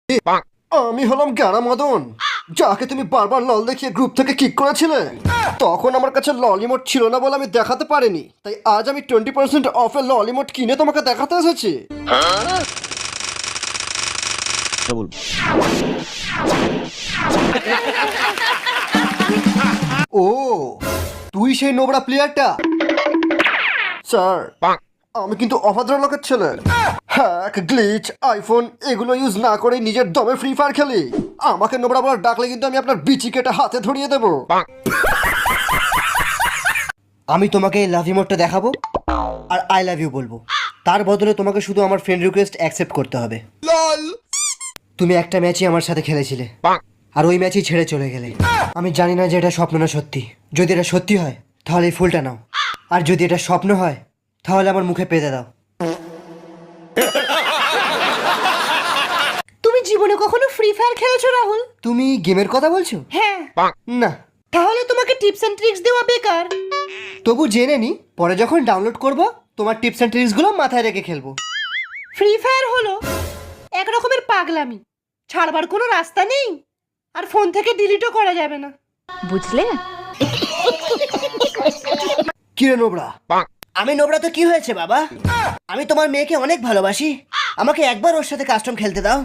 আমি হলাম গ্যারা মদন, যাকে তুমি বারবার লল দেখিয়ে গ্রুপ থেকে কিক করেছিলে। তখন আমার কাছে লল ইমোট ছিল না বলে আমি দেখাতে পারিনি, তাই আজ আমি 20% অফের লল ইমোট কিনে তোমাকে দেখাতে এসেছি। ও, তুই সেই নোবরা প্লেয়ারটা? স্যার, আমি কিন্তু অভদ্র লোকের ছেলে। হ্যাক, গ্লিচ, আইফোন এগুলো ইউজ না করে নিজের দমে ফ্রি ফায়ার খেলি। আমাকে নোবরা বলার ডাকলে কিন্তু আমি আপনার বিচি কেটে হাতে ধরিয়ে দেবো। আমি তোমাকে এই লাভ ইমোটটা দেখাবো আর আই লাভ ইউ বলবো। তার বদলে তোমাকে শুধু আমার ফ্রেন্ড রিকোয়েস্ট অ্যাকসেপ্ট করতে হবে। তুমি একটা ম্যাচই আমার সাথে খেলেছিলে আর ওই ম্যাচই ছেড়ে চলে গেলে। আমি জানি না যে এটা স্বপ্ন না সত্যি। যদি এটা সত্যি হয় তাহলে এই ফুলটা নাও, আর যদি এটা স্বপ্ন হয় তাহলে আমার মুখে পেতে দাও। তুমি জীবনে কখনো ফ্রি ফায়ার খেলেছো রাহুল? তুমি গেমের কথা বলছো? হ্যাঁ। না। তাহলে তোমাকে টিপস এন্ড ট্রিক্স দেওয়া বেকার। তবু জেনে নি, পরে যখন ডাউনলোড করব তোমার টিপস এন্ড ট্রিক্সগুলো মাথায় রেখে খেলবো। ফ্রি ফায়ার হলো এক রকমের পাগলামি, ছাড়বার কোনো রাস্তা নেই, আর ফোন থেকে ডিলিটও করা যাবে না, বুঝলে? কিরে নোবরা? আমি নোবরা তো কি হয়েছে বাবা? আমি তোমার মেয়েকে অনেক ভালোবাসি, আমাকে একবার ওর সাথে কাস্টম খেলতে দাও।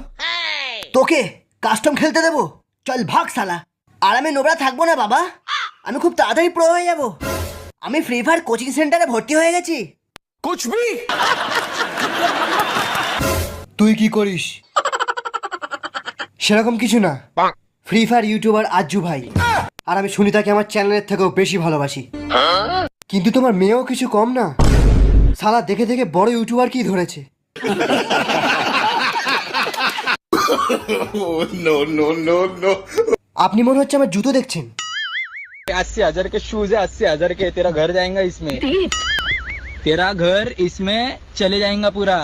তোকে কাস্টম খেলতে দেবো? চল ভাগ শালা। আর আমি নোবরা থাকবো না বাবা, আমি খুব তাড়াতাড়ি প্রো হয়ে যাব। আমি ফ্রি ফায়ার কোচিং সেন্টারে ভর্তি হয়ে গেছি। তুই কি করিস? সেরকম কিছু না। ফ্রি ফায়ার ইউটিউবার আজ্জু ভাই, আর আমি সুনিতাকে আমার চ্যানেলের থেকেও বেশি ভালোবাসি। কিন্তু তোমার মেয়েও কিছু কম না। শালা দেখে দেখে বড় ইউটিউবার কি ধরেছে। আপনি মনে হচ্ছে আমার জুতো দেখছেন। 80,000 के शूज है, 80,000 के। तेरा घर जाएगा इसमें, तेरा घर इसमें चले जाएगा पूरा।